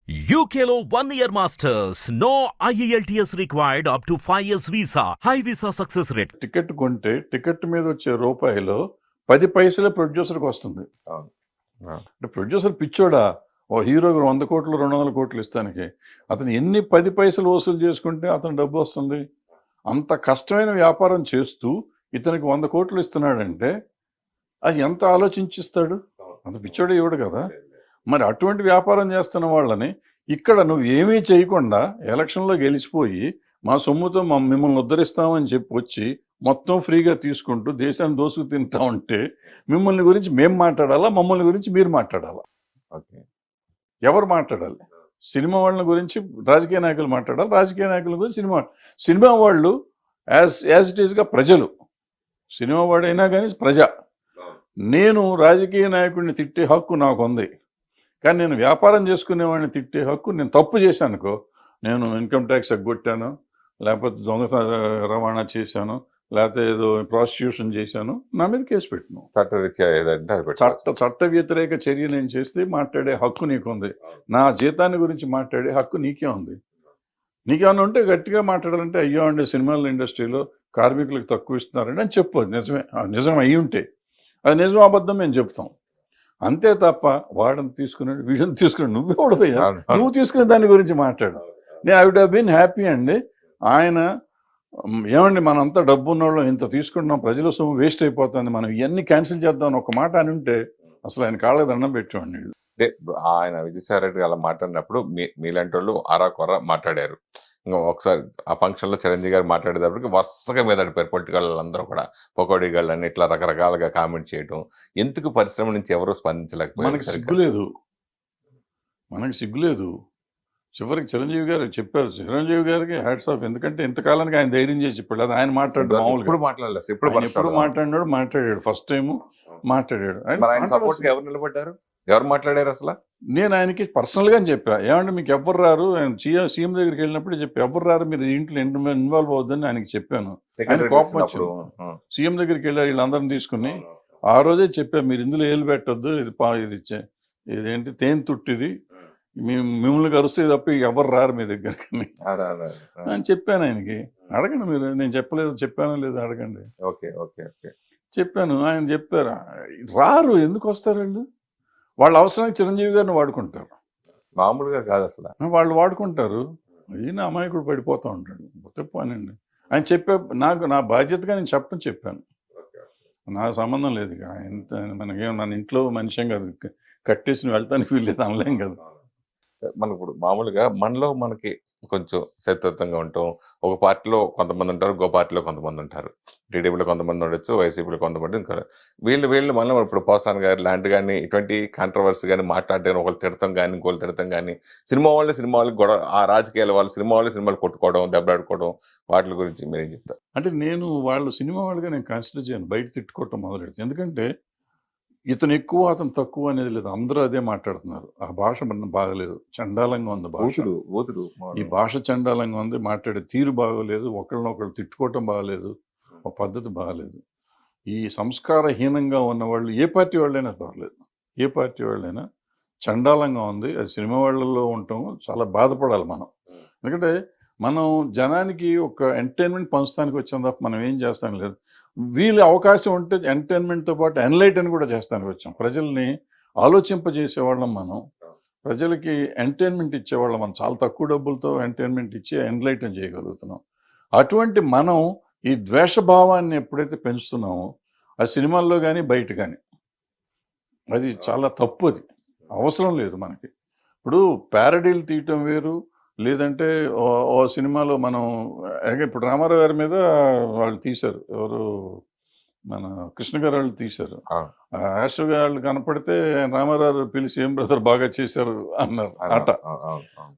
UKLO 1 year masters. No IELTS required up to 5 years visa. High visa success rate. Ticket కొంటే ticket మీద వచ్చే రూపాయిలో 10 పైసలే ప్రొడ్యూసర్కి వస్తుంది. అవును. అంటే ప్రొడ్యూసర్ పిచ్చోడా? ఓ హీరోకి 100 కోట్లు 200 కోట్లు ఇస్తానికి అతను ఎన్ని 10 పైసలు వసూలు చేసుకుంటే అతను డబ్బు వస్తుంది? అంత కష్టమైన వ్యాపారం చేస్తూ ఇతనికి 100 కోట్లు ఇస్తున్నాడంటే అది ఎంత ఆలోచించిస్తాడు? అంత పిచ్చోడే ఇవ్వడు కదా. మరి అటువంటి వ్యాపారం చేస్తున్న వాళ్ళని ఇక్కడ నువ్వు ఏమీ చేయకుండా ఎలక్షన్లో గెలిచిపోయి మా సొమ్ముతో మిమ్మల్ని ఉద్ధరిస్తామని చెప్పి వచ్చి మొత్తం ఫ్రీగా తీసుకుంటూ దేశాన్ని దోసుకు తింటా ఉంటే మిమ్మల్ని గురించి మేము మాట్లాడాలా, మమ్మల్ని గురించి మీరు మాట్లాడాలా? ఓకే. ఎవరు మాట్లాడాలి? సినిమా వాళ్ళ గురించి రాజకీయ నాయకులు మాట్లాడాలి, రాజకీయ నాయకుల గురించి సినిమా వాళ్ళు యాజ్ ఇట్ ఈస్గా ప్రజలు. సినిమా వాడైనా కానీ ప్రజ. నేను రాజకీయ నాయకుడిని తిట్టే హక్కు నాకు ఉంది, కానీ నేను వ్యాపారం చేసుకునేవాడిని తిట్టే హక్కు, నేను తప్పు చేశానుకో, నేను ఇన్కమ్ ట్యాక్స్ ఎగ్గొట్టాను, లేకపోతే దొంగ రవాణా చేశాను, లేకపోతే ఏదో ప్రాసిక్యూషన్ చేశాను, నా మీద కేసు పెట్టినాను. చట్టరీత్యా ఏదంటే అది పెట్టాలి. చట్ట వ్యతిరేక చర్య నేను చేస్తే మాట్లాడే హక్కు నీకుంది. నా జీతాన్ని గురించి మాట్లాడే హక్కు నీకే ఉంది. నీకేమన్నా ఉంటే గట్టిగా మాట్లాడాలంటే, అయ్యో అండి సినిమాల ఇండస్ట్రీలో కార్మికులకు తక్కువ ఇస్తున్నారండి అని చెప్పు. నిజమే, నిజం అయ్యి ఉంటే అది నిజం అబద్ధం మేము చెప్తాం. అంతే తప్ప వాడిని తీసుకున్నాడు వీడిని తీసుకున్నాడు నువ్వెవడపోయా, నువ్వు తీసుకునే దాని గురించి మాట్లాడు. నేను I would have been happy అండి. ఆయన ఏమండి మనంతా డబ్బు ఉన్నవాళ్ళం ఇంత తీసుకుంటున్నాం, ప్రజల సొమ్ము వేస్ట్ అయిపోతుంది, మనం ఇవన్నీ క్యాన్సిల్ చేద్దాం ఒక మాట అని ఉంటే అసలు ఆయన కాళ్ళ దండం పెట్టేవాడిని. అంటే ఆయన విజయసాయి రెడ్డి అలా మాట్లాడినప్పుడు మీలాంటి వాళ్ళు అరాకొర మాట్లాడారు. ఇంకా ఒకసారి ఆ ఫంక్షన్లో చిరంజీవి గారు మాట్లాడేటప్పటికి వరుసగా మీద పడిపోయారు పొలిటికల్ అందరూ కూడా. పకోడీ గాళ్ళని ఇట్లా రకరకాలుగా కామెంట్ చేయడం. ఎందుకు పరిశ్రమ నుంచి ఎవరు స్పందించలేకపోయారు? మనకి సిగ్గులేదు. చివరికి చిరంజీవి గారు చెప్పారు, చిరంజీవి గారికి హ్యాట్స్ ఆఫ్. ఎందుకంటే ఇంతకాలానికి ఆయన ధైర్యం చేసి చెప్పాడు. అది ఆయన మాట్లాడు మామూలుగా ఇప్పుడు మాట్లాడలేదు. ఎప్పుడు మాట్లాడాడు ఫస్ట్ టైం మాట్లాడాడు. ఆయన సపోర్ట్ ఎవరు నిలబడ్డారు? ఎవరు మాట్లాడారు అసలు? నేను ఆయనకి పర్సనల్గా చెప్పా, ఏమంటే మీకు ఎవరు రారు, ఆయన సీఎం దగ్గరికి వెళ్ళినప్పుడు చెప్పి ఎవరు రారు మీరు ఇంట్లో ఇన్వాల్వ్ అవుద్దని ఆయనకి చెప్పాను. ఆయన కోపం వచ్చింది. సీఎం దగ్గరికి వెళ్ళి వీళ్ళందరిని తీసుకుని ఆ రోజే చెప్పా, మీరు ఇందులో ఏలు పెట్టొద్దు, ఇదేంటి తేనె తుట్టిది, మిమ్మల్ని కరుస్తే తప్ప ఎవరు రారు మీ దగ్గరికి అని చెప్పాను ఆయనకి. అడగండి మీరు, నేను చెప్పానో లేదో అడగండి. ఓకే ఓకే ఓకే చెప్పాను. ఆయన చెప్పారు రారు, ఎందుకు వస్తారు వాళ్ళు? వాళ్ళ అవసరానికి చిరంజీవి గారిని వాడుకుంటారు, మామూలుగా కాదు అసలు. వాళ్ళు వాడుకుంటారు. ఈయన అమాయకుడు పడిపోతూ ఉంటాడు. చెప్పానండి ఆయన చెప్పే, నా బాధ్యతగా నేను చెప్పాను. నాకు సంబంధం లేదు. ఇంత మనకేం నన్ను ఇంట్లో మనిషిం కాదు, కట్టేసి వెళ్తానికి వీళ్ళేది అనలేం కదా. మనకు ఇప్పుడు మామూలుగా మనలో మనకి కొంచెం శత్రుత్వంగా ఉంటాం. ఒక పార్టీలో కొంతమంది ఉంటారు, ఇంకో పార్టీలో కొంతమంది ఉంటారు. టీడీపీలో కొంతమంది ఉండొచ్చు, వైసీపీలో కొంతమంది ఇంకా వీళ్ళు మళ్ళీ ఇప్పుడు పోసాన్ గారు లాంటి కానీ ఇటువంటి కాంట్రవర్సీ కానీ మాట్లాడడం, ఒకళ్ళు తిడతాం కానీ ఇంకోళ్ళు తిడతాం కానీ, సినిమా వాళ్ళకి గొడవ, ఆ రాజకీయాల వాళ్ళు సినిమాలు కొట్టుకోవడం, దెబ్బలాడుకోవడం, వాటి గురించి మీరేం చెప్తారు? అంటే నేను వాళ్ళు సినిమా వాళ్ళుగా నేను కన్సిడర్ చేయను, బయట తిట్టుకోవటం మొదలెడుతుంది. ఎందుకంటే ఇతను ఎక్కువ అతను తక్కువ అనేది లేదు, అందరూ అదే మాట్లాడుతున్నారు. ఆ భాష బాగలేదు, చండాలంగా ఉంది భాష. ఈ భాష చండాలంగా ఉంది, మాట్లాడే తీరు బాగోలేదు, ఒకళ్ళనొకళ్ళు తిట్టుకోవటం బాగలేదు, ఒక పద్ధతి బాగలేదు. ఈ సంస్కారహీనంగా ఉన్న వాళ్ళు ఏ పార్టీ వాళ్ళైనా పర్లేదు, ఏ పార్టీ వాళ్ళైనా చండాలంగా ఉంది. అది సినిమా వాళ్ళలో ఉండటం చాలా బాధపడాలి మనం. ఎందుకంటే మనం జనానికి ఒక ఎంటర్టైన్మెంట్ పంచడానికి వచ్చాం తప్ప మనం ఏం చేస్తాం లేదు. వీళ్ళు అవకాశం ఉంటే ఎంటర్టైన్మెంట్తో పాటు ఎన్లైటన్ కూడా చేస్తానికి వచ్చాం. ప్రజల్ని ఆలోచింపజేసేవాళ్ళం మనం, ప్రజలకి ఎంటర్టైన్మెంట్ ఇచ్చేవాళ్ళం మనం. చాలా తక్కువ డబ్బులతో ఎంటర్టైన్మెంట్ ఇచ్చి ఎన్లైటన్ చేయగలుగుతున్నాం. అటువంటి మనం ఈ ద్వేషభావాన్ని ఎప్పుడైతే పెంచుతున్నామో అది సినిమాల్లో కానీ బయట కానీ అది చాలా తప్పు. అది అవసరం లేదు మనకి. ఇప్పుడు ప్యారడీలు తీయటం వేరు, లేదంటే ఓ సినిమాలో మనం ఇప్పుడు రామారావు గారి మీద వాళ్ళు తీశారు, ఎవరు మన కృష్ణ గారు వాళ్ళు తీశారు. యాష్ వాళ్ళు కనపడితే రామారావు పిలిచి ఏం బ్రదర్ బాగా చేశారు అన్నారు ఆట.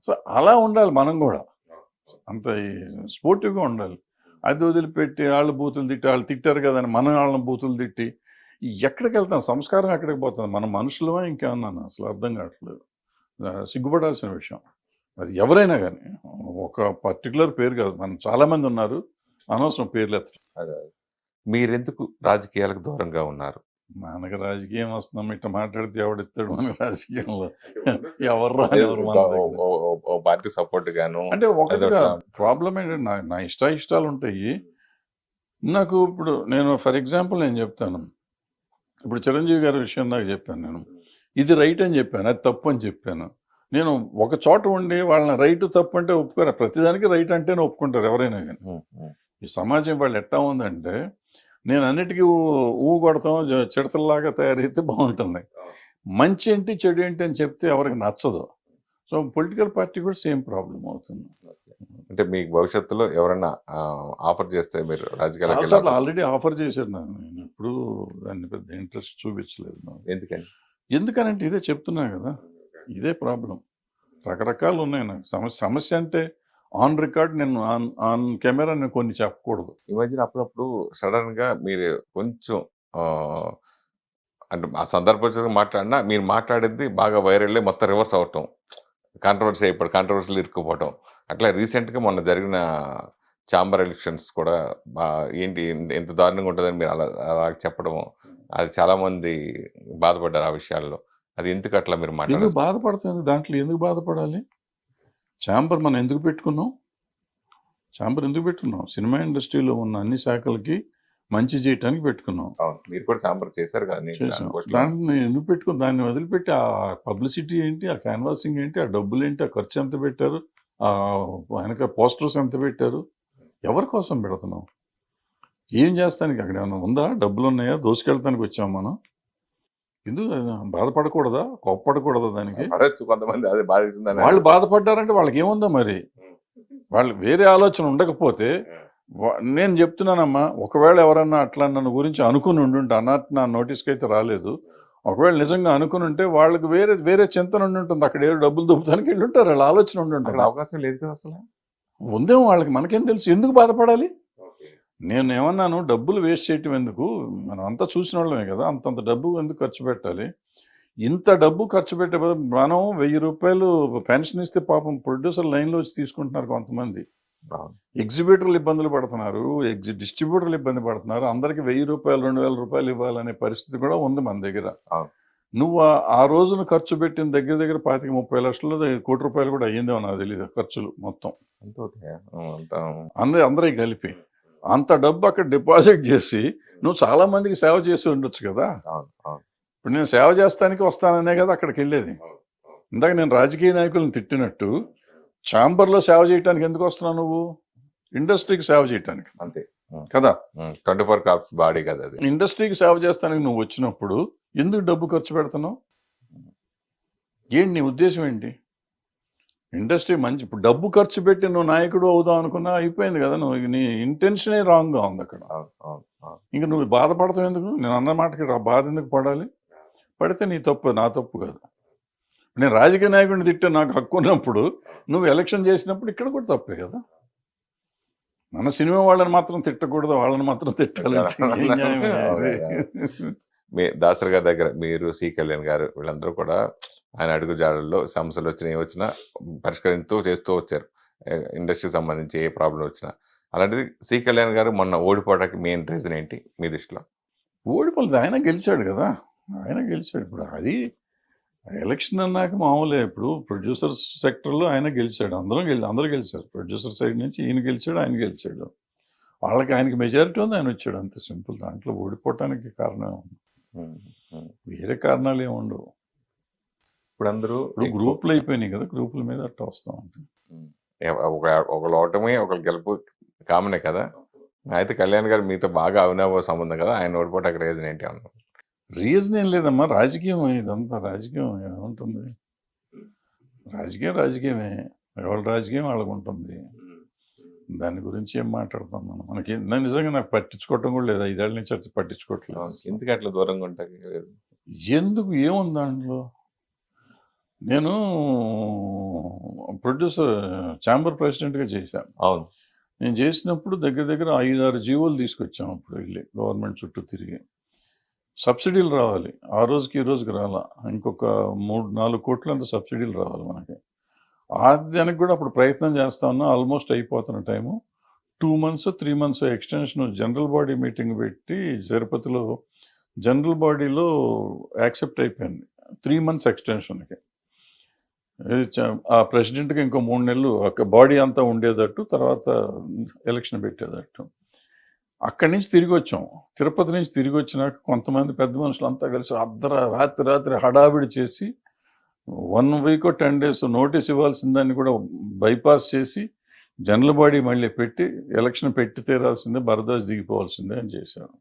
సో అలా ఉండాలి మనం కూడా, అంత స్పోర్టివ్గా ఉండాలి. అది వదిలిపెట్టి వాళ్ళు బూతులు తిట్టి, వాళ్ళు తిట్టారు కదని మనం వాళ్ళని బూతులు తిట్టి ఎక్కడికి వెళ్తాం? సంస్కారం ఎక్కడికి పోతుంది? మనం మనుషులమా ఇంకేమన్నా? అసలు అర్థం కావట్లేదు. సిగ్గుపడాల్సిన విషయం. అది ఎవరైనా కానీ, ఒక పర్టికులర్ పేరు కాదు, మనం చాలామంది ఉన్నారు, అనవసరం పేర్లు ఎత్తడం. మీరెందుకు రాజకీయాలకు దూరంగా ఉన్నారు? మనకి రాజకీయం వస్తున్నాం ఇట్లా మాట్లాడితే ఎవడిస్తాడు మనకి రాజకీయంలో? ఎవరు రాని ఎవరు మన దగ్గర. పార్టీ సపోర్ట్ గాను అంటే ఒకటిగా అదొక ప్రాబ్లం ఏంటంటే నా ఇష్టాలు ఉంటాయి. నాకు ఇప్పుడు నేను ఫర్ ఎగ్జాంపుల్ నేను చెప్తాను. ఇప్పుడు చిరంజీవి గారి విషయం నాకు చెప్పాను నేను. ఇది రైట్ అని చెప్పాను, అది తప్పు అని చెప్పాను. నేను ఒక చోట ఉండి వాళ్ళని రైట్ తప్పు అంటే ఒప్పుకోరు. ప్రతిదానికి రైట్ అంటేనే ఒప్పుకుంటారు ఎవరైనా కానీ. ఈ సమాజం వాళ్ళు ఎట్టా ఉందంటే నేను అన్నిటికీ ఊ కొడతాం చిడతల్లాగా తయారైతే బాగుంటుంది. మంచి ఏంటి చెడు ఏంటి అని చెప్తే ఎవరికి నచ్చదు. సో పొలిటికల్ పార్టీ కూడా సేమ్ ప్రాబ్లం అవుతుంది. అంటే మీకు భవిష్యత్తులో ఎవరైనా ఆఫర్ చేస్తే మీరు రాజకీయాలకు చాలాసార్లు ఆల్రెడీ ఆఫర్ చేశారు నాకు. నేను ఎప్పుడు దాన్ని పెద్ద ఇంట్రెస్ట్ చూపించలేదు నాకు. ఎందుకని? ఎందుకనంటే ఇదే చెప్తున్నా కదా, ఇదే ప్రాబ్లం. రకరకాలు ఉన్నాయి నాకు. సమస్య అంటే ఆన్ రికార్డ్ నేను ఆన్ కెమెరా నేను కొన్ని చెప్పకూడదు. ఈ మధ్యన అప్పుడప్పుడు సడన్ గా మీరు కొంచెం అంటే ఆ సందర్భోచితంగా మాట్లాడినా మీరు మాట్లాడేది బాగా వైరల్ మొత్తం రివర్స్ అవటం, కాంట్రవర్సీ అయిపోవడం, కాంట్రవర్సీలు ఇరుక్కుపోవటం. అట్లా రీసెంట్గా మొన్న జరిగిన ఛాంబర్ ఎలక్షన్స్ కూడా ఏంటి ఎంత దారుణంగా ఉంటుందని మీరు అలా చెప్పడం, అది చాలా మంది బాధపడ్డారు ఆ విషయాల్లో. అది ఎందుకు అట్లా మీరు ఎందుకు మాట్లాడారు? బాధపడుతుంది? దాంట్లో ఎందుకు బాధపడాలి? ఛాంబర్ మనం ఎందుకు పెట్టుకున్నాం? ఛాంబర్ ఎందుకు పెట్టుకున్నాం? సినిమా ఇండస్ట్రీలో ఉన్న అన్ని శాఖలకి మంచి చేయటానికి పెట్టుకున్నాం. అవును, మీరు కూడా ఛాంబర్ చేశారు కదా. చేసాం. దాన్ని ఎందుకు పెట్టుకున్నాం? దాన్ని వదిలిపెట్టి ఆ పబ్లిసిటీ ఏంటి, ఆ క్యాన్వాసింగ్ ఏంటి, ఆ డబ్బులు ఏంటి, ఆ ఖర్చు ఎంత పెట్టారు, ఆ వెనక పోస్టర్స్ ఎంత పెట్టారు, ఎవరి కోసం పెడుతున్నాం? ఏం చేస్తానికి అక్కడ ఏమైనా ఉందా? డబ్బులు ఉన్నాయా? దోసుకెళ్తానికి వచ్చాం మనం. ఎందుకు బాధపడకూడదా? కోప్పడకూడదా దానికి? పడచ్చు కొంతమంది, అది బాధేసిందని. వాళ్ళు బాధపడ్డారంటే వాళ్ళకి ఏముందో మరి. వాళ్ళు వేరే ఆలోచన ఉండకపోతే నేను చెప్తున్నానమ్మా, ఒకవేళ ఎవరన్నా అట్లా నన్ను గురించి అనుకుని ఉండుంటే, అన్నట్టు నా నోటీస్కి అయితే రాలేదు. ఒకవేళ నిజంగా అనుకుని ఉంటే వాళ్ళకి వేరే చింతన ఉండి ఉంటుంది. అక్కడ ఏదో డబ్బులు దొబ్బుతానికి వెళ్ళి ఉంటారు. వాళ్ళ ఆలోచన ఉండి అక్కడ ఉంటుంది. అవకాశం లేదు కదా అసలు. ఉందేమో వాళ్ళకి, మనకేం తెలుసు? ఎందుకు బాధపడాలి? నేను ఏమన్నాను, డబ్బులు వేస్ట్ చేయటం ఎందుకు? మనం అంతా చూసిన వాళ్ళమే కదా, అంతంత డబ్బు ఎందుకు ఖర్చు పెట్టాలి? ఇంత డబ్బు ఖర్చు పెట్టే బదులు మనం 1000 రూపాయలు పెన్షన్ ఇస్తే పాపం ప్రొడ్యూసర్ లైన్లో వచ్చి తీసుకుంటున్నారు కొంతమంది. ఎగ్జిబిటర్లు ఇబ్బందులు పడుతున్నారు, డిస్ట్రిబ్యూటర్లు ఇబ్బంది పడుతున్నారు. అందరికి 1000 రూపాయలు 2000 రూపాయలు ఇవ్వాలనే పరిస్థితి కూడా ఉంది మన దగ్గర. నువ్వు ఆ రోజున ఖర్చు పెట్టిన దగ్గర 25-30 లక్షలు, 1 కోటి రూపాయలు కూడా అయ్యిందేమో నాకు తెలియదు ఖర్చులు మొత్తం. అందరికి కలిపి అంత డబ్బు అక్కడ డిపాజిట్ చేసి నువ్వు చాలా మందికి సేవ చేసి ఉండొచ్చు కదా. ఇప్పుడు నేను సేవ చేస్తానికి వస్తాననే కదా అక్కడికి వెళ్ళేది. ఇందాక నేను రాజకీయ నాయకులను తిట్టినట్టు ఛాంబర్లో సేవ చేయడానికి ఎందుకు వస్తున్నావు? నువ్వు ఇండస్ట్రీకి సేవ చేయటానికి, అంతే కదా. 24 క్రాప్స్ బాడీ కదా అది. ఇండస్ట్రీకి సేవ చేస్తానికి నువ్వు వచ్చినప్పుడు ఎందుకు డబ్బు ఖర్చు పెడుతున్నావు? ఏంటి నీ ఉద్దేశం ఏంటి? ఇండస్ట్రీ మంచి, ఇప్పుడు డబ్బు ఖర్చు పెట్టి నువ్వు నాయకుడు అవుదాం అనుకున్నా అయిపోయింది కదా. నువ్వు నీ ఇంటెన్షనే రాంగ్గా ఉంది అక్కడ. ఇంకా నువ్వు బాధపడతావు ఎందుకు? నేను అన్న మాటకి బాధ ఎందుకు పడాలి? పడితే నీ తప్పు, నా తప్పు కాదు. నేను రాజకీయ నాయకుడిని తిట్టే నాకు హక్కు ఉన్నప్పుడు నువ్వు ఎలక్షన్ చేసినప్పుడు ఇక్కడ కూడా తప్పే కదా. మన సినిమా వాళ్ళని మాత్రం తిట్టకూడదు, వాళ్ళని మాత్రం తిట్టాలంటే ఏం న్యాయం ఇది? మీ దాసరి గారి దగ్గర మీరు, సి కళ్యాణ్ గారు, వీళ్ళందరూ కూడా ఆయన అడుగు జాడల్లో సమస్యలు వచ్చినా పరిష్కరిస్తూ చేస్తూ వచ్చారు. ఇండస్ట్రీకి సంబంధించి ఏ ప్రాబ్లం వచ్చినా. అలాంటిది సి కళ్యాణ్ గారు మొన్న ఓడిపోవడానికి మెయిన్ రీజన్ ఏంటి మీ దృష్టిలో? ఓడిపోలేదు, ఆయన గెలిచాడు కదా. ఆయన గెలిచాడు. ఇప్పుడు అది ఎలక్షన్ అన్నాక మామూలే. ఇప్పుడు ప్రొడ్యూసర్ సెక్టర్లో ఆయన గెలిచాడు, అందరూ గెలిచారు. ప్రొడ్యూసర్ సైడ్ నుంచి ఈయన గెలిచాడు, ఆయన గెలిచాడు. వాళ్ళకి ఆయనకి మెజారిటీ ఉంది, ఆయన వచ్చాడు, అంతే సింపుల్. దాంట్లో ఓడిపోవటానికి కారణం వేరే కారణాలు ఏమి ఉండవు. ఇప్పుడు అందరూ గ్రూపులు అయిపోయినాయి కదా, గ్రూపుల మీద అట్లా వస్తూ ఉంటుంది. ఒకళ్ళు ఓటమి ఒకళ్ళు గెలుపు కామనే కదా. అయితే కళ్యాణ్ గారు మీతో బాగా అవినాభావ సంబంధం కదా, ఆయన ఓడిపోవటానికి రీజన్ ఏంటి అన్నారు? రీజన్ ఏం లేదమ్మా, రాజకీయం. ఇదంతా రాజకీయం ఏముంటుంది? రాజకీయమే, ఎవరి రాజకీయం వాళ్ళకు ఉంటుంది. దాని గురించి ఏం మాట్లాడతాం మనం? మనకి నిజంగా నాకు పట్టించుకోవటం కూడా లేదు. 5 ఏళ్ళ నుంచి అది పట్టించుకోవట్లేదు. ఎందుకు అట్లా దూరంగా ఉంటాయి? ఎందుకు, ఏముంది దాంట్లో? నేను ప్రొడ్యూసర్ ఛాంబర్ ప్రెసిడెంట్గా చేశాను. అవును, నేను చేసినప్పుడు దగ్గర 5-6 జీవోలు తీసుకొచ్చాం. అప్పుడు వెళ్ళి గవర్నమెంట్ చుట్టూ తిరిగి సబ్సిడీలు రావాలి. ఆ రోజుకి ఈ రోజుకి రాలా. ఇంకొక 3-4 కోట్లంత సబ్సిడీలు రావాలి మనకి. దానికి కూడా అప్పుడు ప్రయత్నం చేస్తా ఉన్నా. ఆల్మోస్ట్ అయిపోతున్న time. 2 months 3 months extension general body meeting పెట్టి తిరుపతిలో జనరల్ బాడీలో యాక్సెప్ట్ అయిపోయింది 3 months ఎక్స్టెన్షన్కి. ఆ ప్రెసిడెంట్కి ఇంకో 3 నెలలు ఒక బాడీ అంతా ఉండేటట్టు, తర్వాత ఎలక్షన్ పెట్టేటట్టు. అక్కడి నుంచి తిరిగి వచ్చాం. తిరుపతి నుంచి తిరిగి వచ్చినాక కొంతమంది పెద్ద మనుషులు అంతా కలిసి రాత్రి హడావిడి చేసి 1 week 10 days నోటీస్ ఇవ్వాల్సిందాన్ని కూడా బైపాస్ చేసి జనరల్ బాడీ మళ్ళీ పెట్టి ఎలక్షన్ పెట్టి తీరాల్సిందే, భరద్వాజ్ దిగిపోవాల్సిందే అని చేశారు.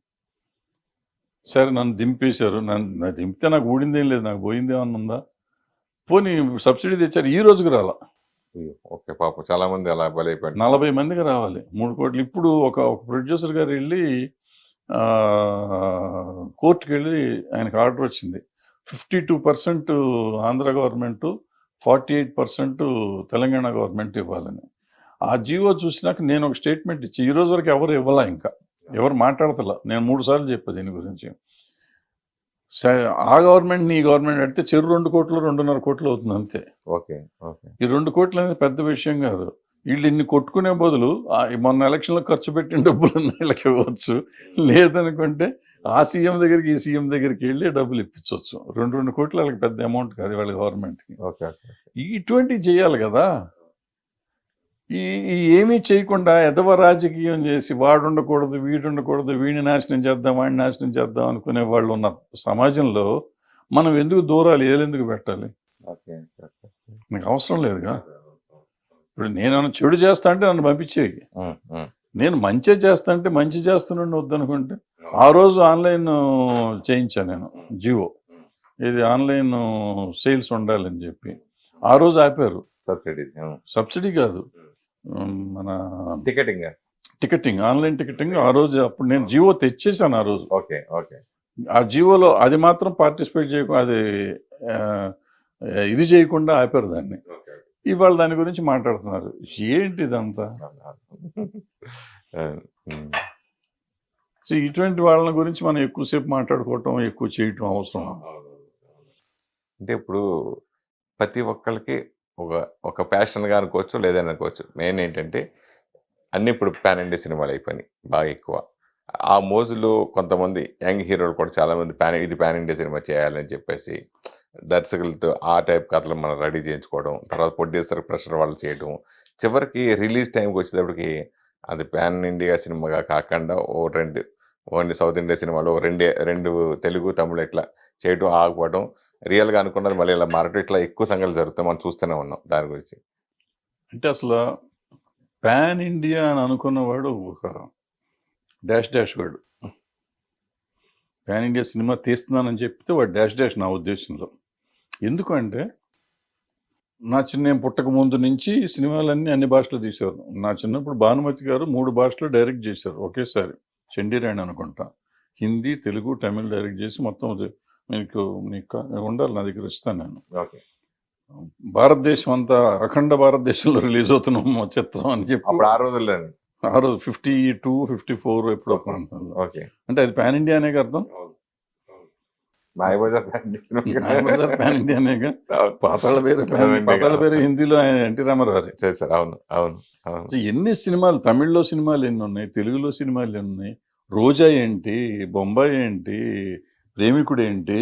సరే నన్ను దింపేశారు. నన్ను దింపితే నాకు ఊడిందేం లేదు, నాకు పోయింది ఏమన్నా ఉందా? పోనీ సబ్సిడీ తెచ్చారు, ఈ రోజుకి రాలా. ఓకే, పాపం చాలా మంది అలా బలైపోయారు. 40 మందికి రావాలి 3 కోట్లు. ఇప్పుడు ఒక ప్రొడ్యూసర్ గారు వెళ్ళి కోర్టుకి వెళ్ళి ఆయనకు ఆర్డర్ వచ్చింది. 52% ఆంధ్ర గవర్నమెంట్, 48% తెలంగాణ గవర్నమెంట్ ఇవ్వాలని. ఆ జీవో చూసినాక నేను ఒక స్టేట్మెంట్ ఇచ్చి, ఈ రోజు వరకు ఎవరు ఇవ్వాలా, ఇంకా ఎవరు మాట్లాడతలా. నేను 3 సార్లు చెప్పా దీని గురించి. ఆ గవర్నమెంట్ ఈ గవర్నమెంట్ అడితే 2 కోట్లు 2.5 కోట్లు అవుతుంది అంతే. ఓకే ఓకే, ఈ 2 కోట్లు అనేది పెద్ద విషయం కాదు. వీళ్ళు ఇన్ని కొట్టుకునే బదులు మొన్న ఎలక్షన్లో ఖర్చు పెట్టిన డబ్బులు వీళ్ళకి ఇవ్వచ్చు. లేదనుకుంటే ఆ సీఎం దగ్గరికి ఈ సీఎం దగ్గరికి వెళ్ళి డబ్బులు ఇప్పించవచ్చు. 2 కోట్లు వాళ్ళకి పెద్ద అమౌంట్ కాదు వాళ్ళ గవర్నమెంట్కి. ఓకే, ఇటువంటివి చేయాలి కదా. ఈ ఏమీ చేయకుండా ఎదవ రాజకీయం చేసి వాడు ఉండకూడదు, వీడు ఉండకూడదు, వీడిని నాశనం చేద్దాం, వాడిని నాశనం చేద్దాం అనుకునే వాళ్ళు ఉన్న సమాజంలో మనం ఎందుకు దూరాలు ఏలెందుకు పెట్టాలి? ఓకే, నాకు అవసరం లేదుగా. ఇప్పుడు నేను చెడు చేస్తా అంటే నన్ను పంపించేయి. నేను మంచి చేస్తా అంటే మంచి చేస్తున్నాను వద్దనుకుంటే. ఆ రోజు ఆన్లైన్ చేయించాను నేను జియో, ఇది ఆన్లైన్ సేల్స్ ఉండాలని చెప్పి. ఆ రోజు ఆపారు. సబ్సిడీ కాదు, మన టికెటింగ్, ఆన్లైన్ టికెటింగ్. ఆ రోజు అప్పుడు నేను జియో తెచ్చేసాను ఆ రోజు. ఓకే ఓకే, ఆ జియోలో అది మాత్రం పార్టిసిపేట్ చేయకుండా, అది ఇది చేయకుండా ఆపారు దాన్ని. ఇవాళ దాని గురించి మాట్లాడుతున్నారు. ఏంటి ఇదంతా? సో ఇటువంటి వాళ్ళ గురించి మనం ఎక్కువసేపు మాట్లాడుకోవటం, ఎక్కువ చేయటం అవసరం. అంటే ఇప్పుడు ప్రతి ఒక్కరికి ఒక ప్యాషన్గా అనుకోవచ్చు, లేదని అనుకోవచ్చు. మెయిన్ ఏంటంటే అన్నీ ఇప్పుడు పాన్ ఇండియా సినిమాలు అయిపోయినాయి బాగా ఎక్కువ. ఆ మోజులో కొంతమంది యంగ్ హీరోలు కూడా చాలామంది ఇది పాన్ ఇండియా సినిమా చేయాలని చెప్పేసి దర్శకులతో ఆ టైప్ కథలు మనం రెడీ చేయించుకోవడం, తర్వాత ప్రొడ్యూసర్ ప్రెషర్ వాళ్ళు చేయడం, చివరికి రిలీజ్ టైంకి వచ్చేటప్పటికి అది పాన్ ఇండియా సినిమాగా కాకుండా ఓన్లీ సౌత్ ఇండియా సినిమాలో రెండు తెలుగు తమిళ ఇట్లా చేయడం ఆగిపోవడం, రియల్గా అనుకున్నది మళ్ళీ ఇలా మారటం, ఇట్లా ఎక్కువ సంఘటనలు జరుగుతాయి. మనం చూస్తూనే ఉన్నాం దాని గురించి. అంటే అసలు పాన్ ఇండియా అని అనుకున్నవాడు ఒక డాష్ వాడు. పాన్ ఇండియా సినిమా తీస్తున్నానని చెప్తే వాడు డాష్ నా ఉద్దేశంలో. ఎందుకంటే నేను పుట్టక ముందు నుంచి సినిమాలన్నీ అన్ని భాషలు తీశారు. నా చిన్నప్పుడు భానుమతి గారు 3 భాషలు డైరెక్ట్ చేశారు ఒకేసారి. చండీరాణి అనుకుంటా, హిందీ, తెలుగు, తమిళ్ డైరెక్ట్ చేసి మొత్తం నీకు ఉండాలి, నా దగ్గర ఇస్తాను నేను. భారతదేశం అంతా, అఖండ భారతదేశంలో రిలీజ్ అవుతున్నాం చిత్రం అని చెప్పి ఆ రోజుల్లో 52, 54 ఎప్పుడో ప్రాంతంలో. ఓకే, అంటే అది పాన్ ఇండియా అనే అర్థం. మాయబజార్ పాన్ ఇండియా అనేగా. పాతాళ పేరు హిందీలో ఎన్టీ రామారావు చేశారు. అవును అవును అవును. ఎన్ని సినిమాలు, తమిళ్లో సినిమాలు ఎన్ని ఉన్నాయి, తెలుగులో సినిమాలు ఎన్ని ఉన్నాయి. రోజా ఏంటి, బొంబాయి ఏంటి, ప్రేమికుడు ఏంటి,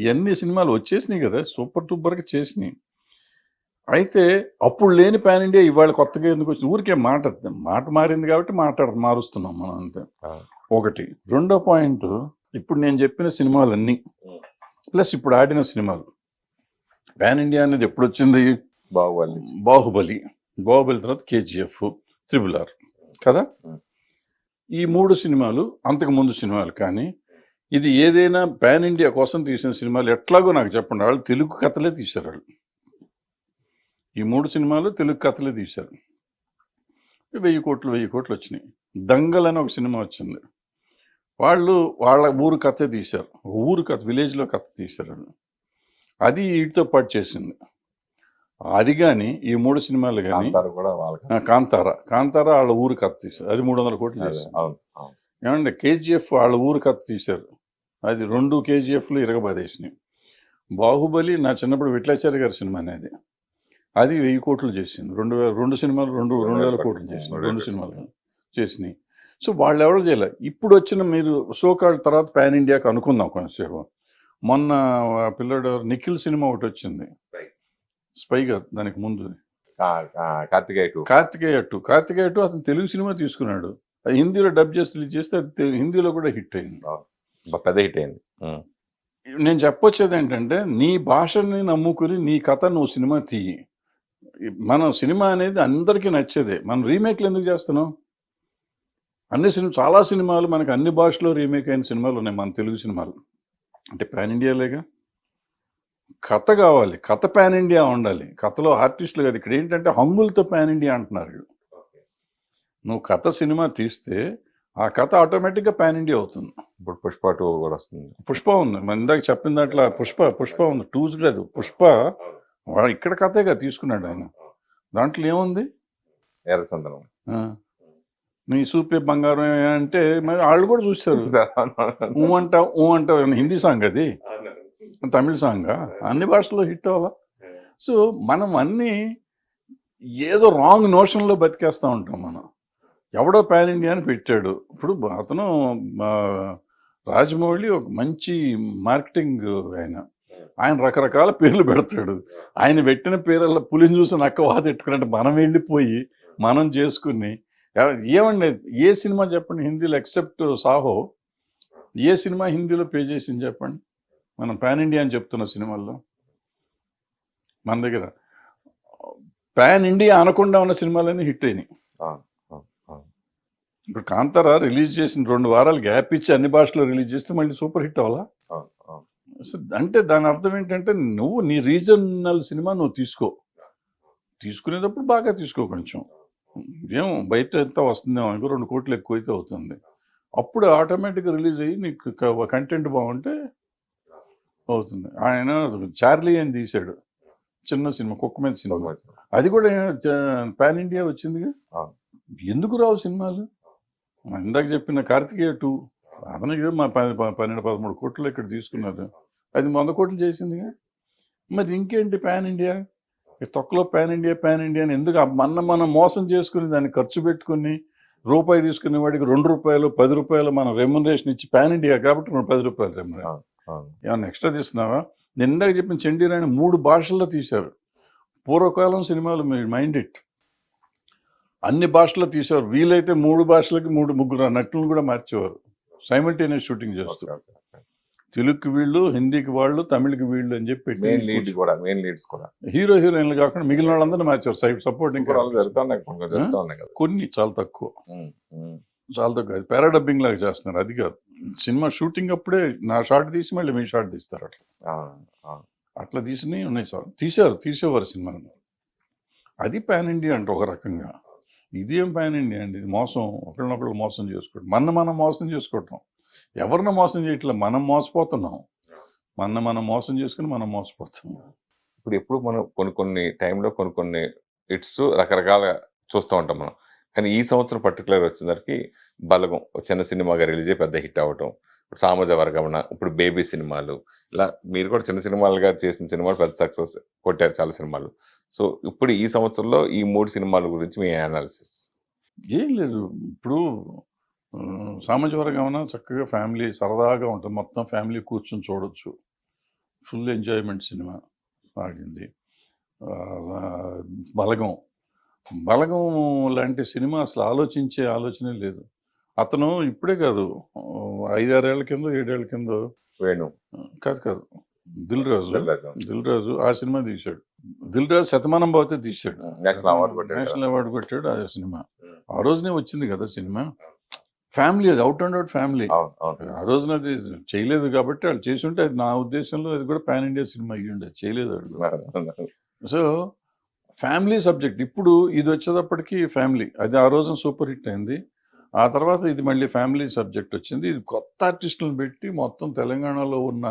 ఇవన్నీ సినిమాలు వచ్చేసినాయి కదా, సూపర్ డూపర్గా చేసినాయి. అయితే అప్పుడు లేని పాన్ ఇండియా ఇవాళ కొత్తగా ఎందుకు వచ్చింది? ఊరికే మాట మారింది కాబట్టి మారుస్తున్నాం మనం అంతే. ఒకటి. రెండో పాయింట్, ఇప్పుడు నేను చెప్పిన సినిమాలన్నీ ప్లస్ ఇప్పుడు ఆడిన సినిమాలు, పాన్ ఇండియా అనేది ఎప్పుడు వచ్చింది? బాహుబలి తర్వాత KGF, RRR కదా. ఈ 3 సినిమాలు అంతకుముందు సినిమాలు. కానీ ఇది ఏదైనా పాన్ ఇండియా కోసం తీసిన సినిమాలు ఎట్లాగో నాకు చెప్పండి. వాళ్ళు తెలుగు కథలే తీశారు. వాళ్ళు ఈ 3 సినిమాలు తెలుగు కథలే తీశారు. 1000 కోట్లు వచ్చినాయి. దంగల్ అని ఒక సినిమా వచ్చింది, వాళ్ళు వాళ్ళ ఊరు కథ తీశారు. ఊరు కథ, విలేజ్లో కథ తీశారు. అది వీటితో పాటు చేసింది. అది కానీ ఈ 3 సినిమాలు కానీ, కాంతారా వాళ్ళ ఊరు కథ తీశారు, అది 300 కోట్లు చేశారు. ఏమంటే KGF వాళ్ళ ఊరు కథ తీశారు, అది 2 KGFలు ఇరగబాదేసినాయి. బాహుబలి నా చిన్నప్పుడు విట్లాచారి గారి సినిమా అనేది, అది 1000 కోట్లు చేసింది. 2 సినిమాలు 2,000 కోట్లు చేసింది, 2 సినిమాలు చేసినాయి. సో వాళ్ళు ఎవరు చేయలే. ఇప్పుడు వచ్చిన మీరు సోకాల్ తర్వాత పాన్ ఇండియాకి అనుకుందాం కొంచెంసేపు. మొన్న పిల్లడు నిఖిల్ సినిమా ఒకటి వచ్చింది, స్పై కాదు దానికి ముందు, కార్తికేయ 2. అతను తెలుగు సినిమా తీసుకున్నాడు, అది హిందీలో డబ్ చేసి రిలీజ్ చేస్తే అది హిందీలో కూడా హిట్ అయింది, పెద్ద హిట్ అయింది. నేను చెప్పొచ్చేది ఏంటంటే నీ భాషని నమ్ముకుని నీ కథ నువ్వు సినిమా తీయి. మనం సినిమా అనేది అందరికీ నచ్చేదే, మనం రీమేక్లు ఎందుకు చేస్తున్నాం? చాలా సినిమాలు మనకు అన్ని భాషలో రీమేక్ అయిన సినిమాలు ఉన్నాయి మన తెలుగు సినిమాలు. అంటే పాన్ ఇండియాలేగా. కథ కావాలి, కథ పాన్ ఇండియా ఉండాలి, కథలో ఆర్టిస్టులు కాదు. ఇక్కడ ఏంటంటే హంగులతో పాన్ ఇండియా అంటున్నారు. నువ్వు కథ సినిమా తీస్తే ఆ కథ ఆటోమేటిక్గా పాన్ ఇండియా అవుతుంది. ఇప్పుడు పుష్ప 2 కూడా వస్తుంది. పుష్ప ఉంది, మన ఇందాక చెప్పిన దాంట్లో పుష్ప ఉంది. 2 లేదు, పుష్ప వాడు ఇక్కడ కథేగా తీసుకున్నాడు ఆయన. దాంట్లో ఏముంది? ఎర్రచందనం, నీ సూపే బంగారం అంటే మరి వాళ్ళు కూడా చూస్తారు. ఊ అంటావు హిందీ సాంగ్, అది తమిళ సాంగ్, అన్ని భాషల్లో హిట్ అవ్వాలా. సో మనం అన్నీ ఏదో రాంగ్ నోషన్లో బతికేస్తూ ఉంటాం. మనం ఎవడో పాన్ ఇండియా అని పెట్టాడు. ఇప్పుడు అతను రాజమౌళి ఒక మంచి మార్కెటింగ్ ఆయన రకరకాల పేర్లు పెడతాడు. ఆయన పెట్టిన పేర్ల పులిని చూసి నక్క వాదెట్టుకున్నట్టు మనం వెళ్ళిపోయి మనం చేసుకుని ఏమండి, ఏ సినిమా చెప్పండి హిందీలో ఎక్సెప్ట్ సాహో, ఏ సినిమా హిందీలో పే చేసింది చెప్పండి? మనం పాన్ ఇండియా అని చెప్తున్న సినిమాల్లో మన దగ్గర పాన్ ఇండియా అనకుండా ఉన్న సినిమాలన్నీ హిట్ అయినాయి. ఇప్పుడు కాంతారా రిలీజ్ చేసిన 2 వారాలు గ్యాప్ ఇచ్చి అన్ని భాషలో రిలీజ్ చేస్తే మళ్ళీ సూపర్ హిట్ అవ్వాలా? అంటే దాని అర్థం ఏంటంటే నువ్వు నీ రీజనల్ సినిమా నువ్వు తీసుకునేటప్పుడు బాగా తీసుకో. కొంచెం ఏం బయట ఎంత వస్తుందేమో అనుకో, 2 కోట్లు ఎక్కువైతే అవుతుంది. అప్పుడు ఆటోమేటిక్గా రిలీజ్ అయ్యి నీకు కంటెంట్ బాగుంటే అవుతుంది. ఆయన చార్లీ అని తీశాడు, చిన్న సినిమా, కుక్క మీద సినిమా, అది కూడా పాన్ ఇండియా వచ్చిందిగా. ఎందుకు రావు సినిమాలు? ఇందాక చెప్పిన కార్తికేయ 2 అతనికి మా 12-13 కోట్లు ఇక్కడ తీసుకున్నారు, అది 100 కోట్లు చేసిందిగా. మరి ఇంకేంటి పాన్ ఇండియా? తొక్కలో పాన్ ఇండియా అని ఎందుకు? మనం మోసం చేసుకుని దాన్ని ఖర్చు పెట్టుకుని రూపాయి తీసుకునే వాడికి 2 రూపాయలు 10 రూపాయలు మనం రెమ్యునరేషన్ ఇచ్చి, పాన్ ఇండియా కాబట్టి 10 రూపాయలు రెమ్యునరేషన్ ఏమన్నా ఎక్స్ట్రా తీస్తున్నావా? నేను ఇందాక చెప్పిన చండీరాణి 3 భాషల్లో తీశారు. పూర్వకాలం సినిమాలు మీరు మైండ్ ఇట్, అన్ని భాషల్లో తీసేవారు. వీలైతే 3 భాషలకి 3-3 నటులను కూడా మార్చేవారు, సైమల్టేనియస్ షూటింగ్ చేస్తూ. తెలుగుకి వీళ్ళు, హిందీకి వాళ్ళు, తమిళకి వీళ్ళు అని చెప్పి హీరో హీరోయిన్లు కాకుండా మిగిలిన వాళ్ళందరూ మార్చారు. సపోర్టింగ్ కొన్ని చాలా తక్కువ. అది పారాడబ్బింగ్ లాగా చేస్తున్నారు. అది కాదు, సినిమా షూటింగ్ అప్పుడే నా షార్ట్ తీసి మళ్ళీ మీ షార్ట్ తీస్తారు. అట్లా తీసినవి ఉన్నాయి సార్. తీసేవారు సినిమాని. అది పాన్ ఇండియా అంటే ఒక రకంగా. ఇది ఏం పాన్ ఇండియా అండి? ఇది మోసం, ఒకరినొకరు మోసం చేసుకోవడం, మనం మోసం చేసుకోవటం. ఎవరిని మోసం చేయట్లేదు, మనం మోసపోతున్నాం. మనం మోసం చేసుకుని మనం మోసపోతున్నాం. ఇప్పుడు మనం కొన్ని టైంలో కొన్ని హిట్స్ రకరకాల చూస్తూ ఉంటాం మనం. కానీ ఈ సంవత్సరం పర్టికులర్ వచ్చేసరికి బలగం చిన్న సినిమాగా రిలీజ్ అయ్యి పెద్ద హిట్ అవ్వటం, ఇప్పుడు సామాజ వర్గమన, ఇప్పుడు బేబీ సినిమాలు, ఇలా మీరు కూడా చిన్న సినిమాలుగా చేసిన సినిమాలు పెద్ద సక్సెస్ కొట్టారు చాలా సినిమాలు. సో ఇప్పుడు ఈ సంవత్సరంలో ఈ 3 సినిమాల గురించి మీ అనాలిసిస్? ఏం లేదు, ఇప్పుడు సామాజిక వర్గమన చక్కగా ఫ్యామిలీ సరదాగా ఉంటుంది, మొత్తం ఫ్యామిలీ కూర్చొని చూడొచ్చు, ఫుల్ ఎంజాయ్మెంట్ సినిమా ఆడింది. బలగం లాంటి సినిమా అసలు ఆలోచనే లేదు. అతను ఇప్పుడే కాదు, 5-6 ఏళ్ల కింద 7 ఏళ్ల కింద వేణు కాదు దిల్ రాజు ఆ సినిమా తీశాడు. దిల్ రాజు శతమానం భవతే తీశాడు, నేషనల్ అవార్డు కొట్టాడు. ఆ సినిమా ఆ రోజునే వచ్చింది కదా సినిమా. ఫ్యామిలీ, అది అవుట్ అండ్ అవుట్ ఫ్యామిలీ. ఆ రోజున అది చేయలేదు కాబట్టి వాళ్ళు చేసి ఉంటే అది నా ఉద్దేశంలో అది కూడా పాన్ ఇండియా సినిమా అయ్యి ఉండేది. చేయలేదు వాళ్ళు. So family subject. ఇప్పుడు ఇది వచ్చేటప్పటికి ఫ్యామిలీ, అది ఆ రోజున సూపర్ హిట్ అయింది. ఆ తర్వాత ఇది మళ్ళీ ఫ్యామిలీ సబ్జెక్ట్ వచ్చింది. ఇది కొత్త ఆర్టిస్టులను పెట్టి మొత్తం తెలంగాణలో ఉన్న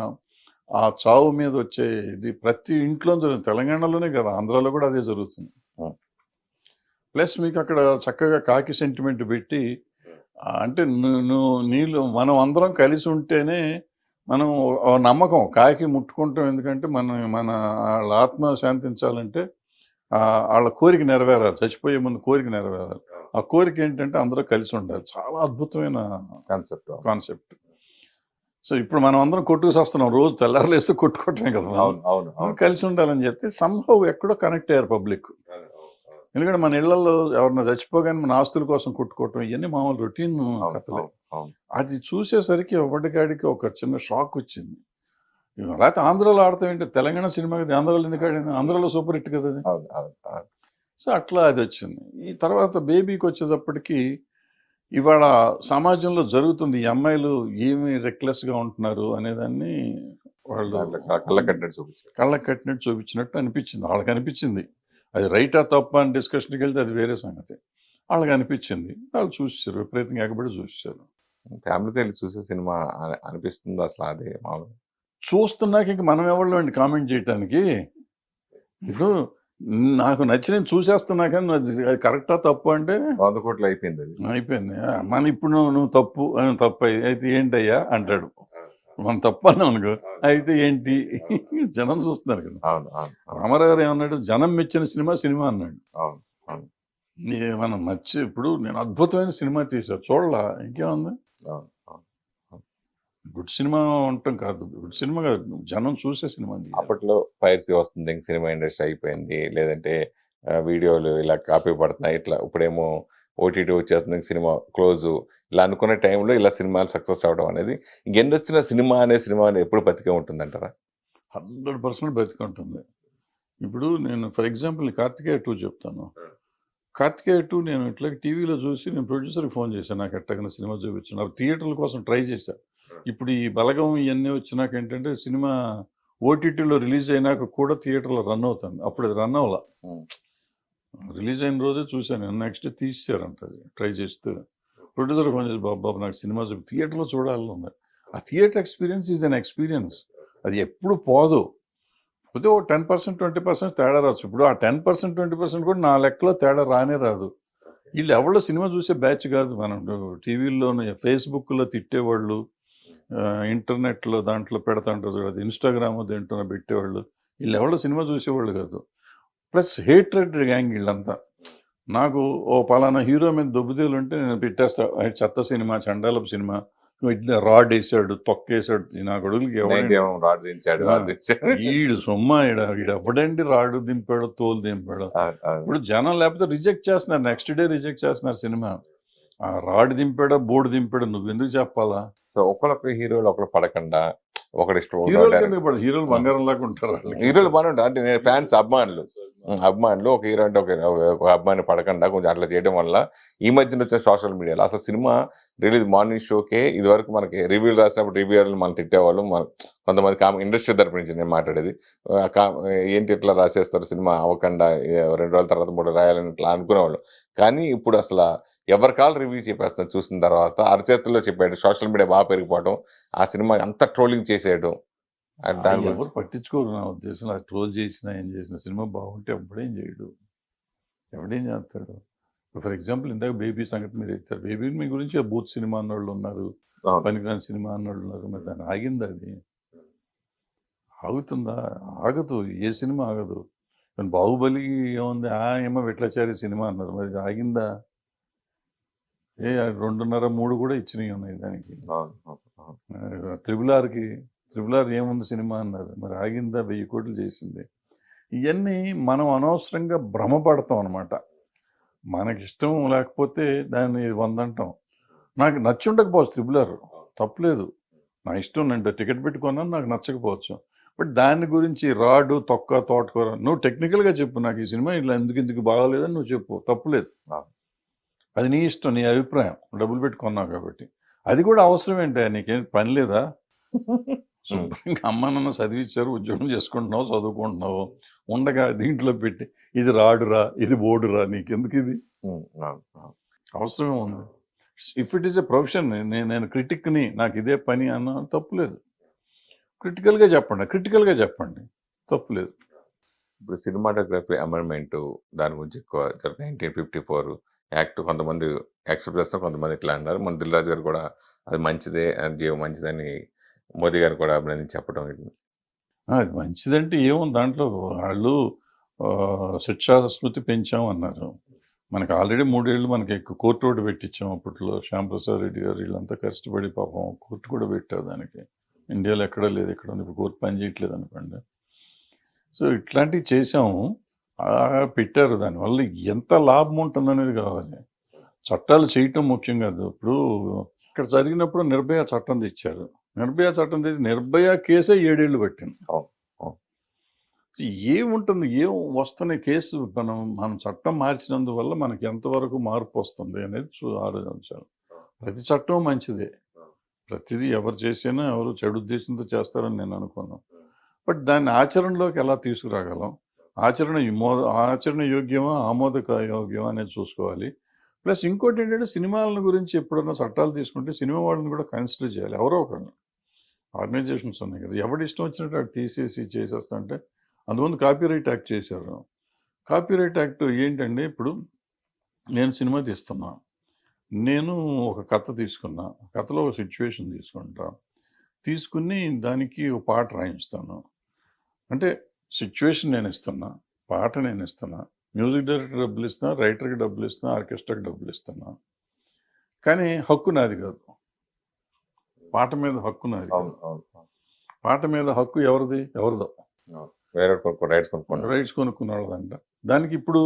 ఆ చావు మీద వచ్చే ఇది ప్రతి ఇంట్లో జరుగుతుంది. తెలంగాణలోనే కదా, ఆంధ్రాలో కూడా అదే జరుగుతుంది. ప్లస్ మీకు అక్కడ చక్కగా కాకి సెంటిమెంట్ పెట్టి, అంటే నీళ్ళు మనం అందరం కలిసి ఉంటేనే మనం నమ్మకం కాకి ముట్టుకుంటాం. ఎందుకంటే మన వాళ్ళ ఆత్మ శాంతించాలంటే వాళ్ళ కోరిక నెరవేరాలి, చచ్చిపోయే ముందు కోరిక నెరవేరాలి. ఆ కోరిక ఏంటంటే అందరూ కలిసి ఉండాలి. చాలా అద్భుతమైన కాన్సెప్ట్. సో ఇప్పుడు మనం అందరం కొట్టుకుసస్తున్నాం. రోజు తెల్లారులేస్తే కొట్టుకోవటమే కదా మనం. అవును అవును అవును కలిసి ఉండాలని చెప్తే సంహౌ ఎక్కడో కనెక్ట్ అయ్యారు పబ్లిక్. ఎందుకంటే మన ఇళ్లలో ఎవరన్నా చచ్చిపోగానే మన ఆస్తుల కోసం కొట్టుకోవటం ఇవన్నీ మామూలు రొటీన్ కథలే. అది చూసేసరికి ఒకటికాడికి ఒక చిన్న షాక్ వచ్చింది. లేకపోతే ఆంధ్రాలో ఆడతాం ఏంటి, తెలంగాణ సినిమా కదా, ఆంధ్రాలో ఎందుకు ఆడింది, ఆంధ్రాలో సూపర్ హిట్ కదా అది. సో అట్లా అది వచ్చింది. ఈ తర్వాత బేబీకి వచ్చేటప్పటికి ఇవాళ సమాజంలో జరుగుతుంది, ఈ అమ్మాయిలు ఏమి రెక్లెస్గా ఉంటున్నారు అనేదాన్ని వాళ్ళు కళ్ళకు కట్టినట్టు చూపించినట్టు అనిపించింది. వాళ్ళకి అనిపించింది. అది రైటా తప్ప అని డిస్కషన్కి వెళ్తే అది వేరే సంగతి. వాళ్ళకి అనిపించింది, వాళ్ళు చూసారు, విపరీతంగా ఎగబడి చూసారు. ఫ్యామిలీతో వెళ్ళి చూసే సినిమా అనిపిస్తుంది అసలు అదే మామూలు. చూస్తున్నాక ఇంక మనం ఎవరు అండి కామెంట్ చేయటానికి. ఇప్పుడు నాకు నచ్చిన చూసేస్తున్నా కానీ అది కరెక్టా తప్పు అంటే 100 కోట్లు అయిపోయింది అది. అయిపోయింది. మన ఇప్పుడు నువ్వు తప్పు తప్పు అయితే ఏంటయ్యా అంటాడు. మనం తప్పు అన్నాం అనుకో, అయితే ఏంటి జనం చూస్తున్నారు కదా. అవును అవును రామారావు గారు ఏమన్నాడు, జనం మెచ్చిన సినిమా సినిమా అన్నాడు. అవును అవును మనం నచ్చి ఇప్పుడు నేను అద్భుతమైన సినిమా తీసా చూడలా, ఇంకేముంది, అవును గుడ్ సినిమా ఉండటం కాదు, గుడ్ సినిమా కాదు, జనం చూసే సినిమా. అప్పట్లో పైరసీ వస్తుంది, ఇంక సినిమా ఇండస్ట్రీ అయిపోయింది, లేదంటే వీడియోలు ఇలా కాపీ పడుతున్నాయి, ఇట్లా ఇప్పుడేమో ఓటీటీ వచ్చేస్తుంది, సినిమా క్లోజు, ఇలా అనుకునే టైంలో ఇలా సినిమాలు సక్సెస్ అవ్వడం అనేది ఇంకెన్నొచ్చిన సినిమా ఎప్పుడు బతికే ఉంటుందంటారా? 100% బతికుంటుంది. ఇప్పుడు నేను ఫర్ ఎగ్జాంపుల్ కార్తికేయ 2 చెప్తాను. కార్తికేయ 2 నేను ఇట్లా టీవీలో చూసి నేను ప్రొడ్యూసర్కి ఫోన్ చేశాను, నాకు ఎట్టగిన సినిమా చూపించాను. థియేటర్ల కోసం ట్రై చేశాను. ఇప్పుడు ఈ బలగం ఇవన్నీ వచ్చినాక ఏంటంటే సినిమా ఓటీటీలో రిలీజ్ అయినాక కూడా థియేటర్లో రన్ అవుతుంది. అప్పుడు అది రన్ అవ్వాల, రిలీజ్ అయిన రోజే చూశాను. నెక్స్ట్ తీసారంట అది ట్రై చేస్తూ. ప్రొడ్యూసర్ ఫోన్ చేసి, బాబు నాకు సినిమా చూపి థియేటర్లో చూడాలని ఉంది. ఆ theatre experience is an experience, అది ఎప్పుడు పోదు. పోతే ఓ 10% 20% తేడా రావచ్చు. ఇప్పుడు ఆ 10% 20% కూడా నా లెక్కలో తేడా రానే రాదు. వీళ్ళు ఎవరో సినిమా చూసే బ్యాచ్ కాదు. మనం టీవీల్లోనే ఫేస్బుక్లో తిట్టేవాళ్ళు, ఇంటర్నెట్లో దాంట్లో పెడతాంటారు, అది ఇన్స్టాగ్రామ్ దేంట్లో పెట్టేవాళ్ళు, వీళ్ళు ఎవరో సినిమా చూసేవాళ్ళు కాదు. ప్లస్ హేట్రెడ్ గ్యాంగ్ వీళ్ళంతా. నాకు ఓ పలానా హీరో మీద దొబ్బుదేలు ఉంటే నేను పెట్టేస్తా, చెత్త సినిమా, చండాలపు సినిమా, ఇట్లా రాడ్ వేసాడు, తొక్కేసాడు, నా కొడుకులకి ఈడు సొమ్మ, ఈడు ఎవడండి రాడు దింపాడు, తోలు దింపాడు. ఇప్పుడు జనం లేకపోతే రిజెక్ట్ చేస్తున్నారు, నెక్స్ట్ డే రిజెక్ట్ చేస్తున్నారు సినిమా. ఆ రాడ్ దింపాడా బోర్డు దింపాడా నువ్వు ఎందుకు చెప్పాలా? సో ఒకళ్ళొక హీరోలు ఒకళ్ళు పడకుండా ఒకటి ఇష్టం, హీరోలు బంగారం లాగా ఉంటారు. హీరోలు బాగానే ఉంటారు అంటే నేను ఫ్యాన్స్ అభిమానులు ఒక హీరో అంటే ఒక అభిమాని పడకుండా కొంచెం అట్లా చేయడం వల్ల ఈ మధ్యన వచ్చిన సోషల్ మీడియాలో అసలు సినిమా రిలీజ్ మార్నింగ్ షోకే ఇదివరకు మనకి రివ్యూలు రాసినప్పుడు రివ్యూలు మనం తిట్టేవాళ్ళు, కొంతమంది ఇండస్ట్రీ తరపు నుంచి నేను మాట్లాడేది, ఏంటి ఇట్లా రాసేస్తారు సినిమా అవ్వకుండా 2 రోజుల తర్వాత 3 రాయాలని ఇట్లా అనుకునేవాళ్ళు. కానీ ఇప్పుడు అసలు ఎవరి కాళ్ళు రివ్యూ చెప్పేస్తాను చూసిన తర్వాత, అరచేతుల్లో చెప్పాడు, సోషల్ మీడియా బాగా పెరిగిపోవడం, ఆ సినిమా అంత ట్రోలింగ్ చేసేయడం, ఎవరు పట్టించుకోరు నా ఉద్దేశం. అది ట్రోల్ చేసినా ఏం చేసిన సినిమా బాగుంటే ఎవడేం చేయడు, ఎవడేం చేస్తాడు. ఫర్ ఎగ్జాంపుల్ ఇందాక బేబీ సంగతి మీరు చెప్తారు, బేబీ మీ గురించి బూత్ సినిమా అన్నోళ్ళు ఉన్నారు, పనికిరాని సినిమా అన్నోళ్ళు ఉన్నారు. మరి దాన్ని ఆగింది, అది ఆగుతుందా? ఆగదు, ఏ సినిమా ఆగదు. బాహుబలి ఏముంది, ఏమో విట్లచారి సినిమా అన్నారు, మరి ఆగిందా? 2.5, 3 కూడా ఇచ్చినవి ఉన్నాయి దానికి. త్రిబుల్ ఆర్ ఏముంది సినిమా అన్నారు, మరి ఆగిందా? 1000 కోట్లు చేసింది. ఇవన్నీ మనం అనవసరంగా భ్రమపడతాం అనమాట. మనకిష్టం లేకపోతే దాన్ని 100 అంటాం. నాకు నచ్చి ఉండకపోవచ్చు త్రిబుల్ ఆర్, తప్పలేదు, నా ఇష్టం, నేను టికెట్ పెట్టుకున్నాను, నాకు నచ్చకపోవచ్చు. బట్ దాని గురించి రాడు తొక్క తోటకూర నువ్వు టెక్నికల్గా చెప్పు, నాకు ఈ సినిమా ఇలా ఎందుకు బాగోలేదని నువ్వు చెప్పు, తప్పులేదు. అది నీ ఇష్టం, నీ అభిప్రాయం, డబ్బులు పెట్టుకున్నావు కాబట్టి. అది కూడా అవసరం ఏంటి, నీకేం పని లేదా? శుభ్రంగా అమ్మ నాన్న చదివించారు, ఉద్యోగం చేసుకుంటున్నావు, చదువుకుంటున్నావు, ఉండగా దీంట్లో పెట్టి ఇది రాడురా, ఇది బోర్డురా, నీకెందుకు ఇది అవసరమే ఉంది? If it is a profession, నేను క్రిటిక్ని, నాకు ఇదే పని అన్న తప్పులేదు. క్రిటికల్గా చెప్పండి, తప్పులేదు. ఇప్పుడు సినిమాటోగ్రఫీ అమెండ్మెంట్ దాని గురించి ఎక్కువ 1954 యాక్ట్ కొంతమంది యాక్సెప్ట్ చేస్తారు, కొంతమంది ఇట్లా అన్నారు. మన దిల్ రాజు గారు కూడా అది మంచిదే అని మంచిదని మోదీ గారు కూడా అభినందించి చెప్పడం. అది మంచిదంటే ఏముంది దాంట్లో, వాళ్ళు శిక్షా స్మృతి పెంచాం అన్నారు. మనకి ఆల్రెడీ 3 ఏళ్ళు మనకి ఎక్కువ కోర్టు కూడా పెట్టించాం అప్పట్లో. శ్యాంప్రసాద్ రెడ్డి గారు వీళ్ళంతా కష్టపడి పాపం కోర్టు కూడా పెట్టారు దానికి. ఇండియాలో ఎక్కడా లేదు, ఇక్కడ ఉంది. ఇప్పుడు కోర్టు పని చేయట్లేదు అనుకోండి. సో ఇట్లాంటివి చేసాము. పెట్టారు. దానివల్ల ఎంత లాభం ఉంటుందనేది కావాలి. చట్టాలు చేయటం ముఖ్యం కాదు. ఇప్పుడు ఇక్కడ జరిగినప్పుడు నిర్భయ చట్టం తెచ్చారు. నిర్భయ చట్టం తెచ్చి నిర్భయ కేసే 7 ఏళ్ళు పట్టింది. ఏముంటుంది, ఏం వస్తున్న కేసు మనం చట్టం మార్చినందువల్ల మనకి ఎంతవరకు మార్పు వస్తుంది అనేది ఆలోచించాలి. ప్రతి చట్టం మంచిదే, ప్రతిదీ ఎవరు చేసినా ఎవరు చెడు ఉద్దేశంతో చేస్తారని నేను అనుకున్నాను. బట్ దాన్ని ఆచరణలోకి ఎలా తీసుకురాగలం, ఆచరణ యోగ్యమా ఆమోదక యోగ్యమా అనేది చూసుకోవాలి. ప్లస్ ఇంకోటి ఏంటంటే సినిమాల గురించి ఎప్పుడన్నా చట్టాలు తీసుకుంటే సినిమా వాళ్ళని కూడా కన్సిడర్ చేయాలి. ఎవరో ఒకరిని, ఆర్గనైజేషన్స్ ఉన్నాయి కదా, ఎవరి ఇష్టం వచ్చినట్టు అటు తీసేసి చేసేస్తుంటే. అందువల్ల కాపీరైట్ యాక్ట్ చేశారు. కాపీరైట్ యాక్ట్ ఏంటంటే, ఇప్పుడు నేను సినిమా తీస్తున్నా, నేను ఒక కథ తీసుకున్నా, కథలో ఒక సిచ్యువేషన్ తీసుకుంటా, తీసుకుని దానికి ఒక పాట రాయిస్తాను. అంటే సిచ్యువేషన్ నేను ఇస్తున్నా, పాట నేను ఇస్తున్నా, మ్యూజిక్ డైరెక్టర్ డబ్బులు ఇస్తున్నా, రైటర్కి డబ్బులు ఇస్తున్నా, ఆర్కెస్ట్రాకి డబ్బులు ఇస్తున్నా. కానీ హక్కు నాది కాదు. పాట మీద హక్కు నాది కాదు. పాట మీద హక్కు ఎవరిదో రైట్స్ కొనుక్కున్నాడంట. దానికి ఇప్పుడు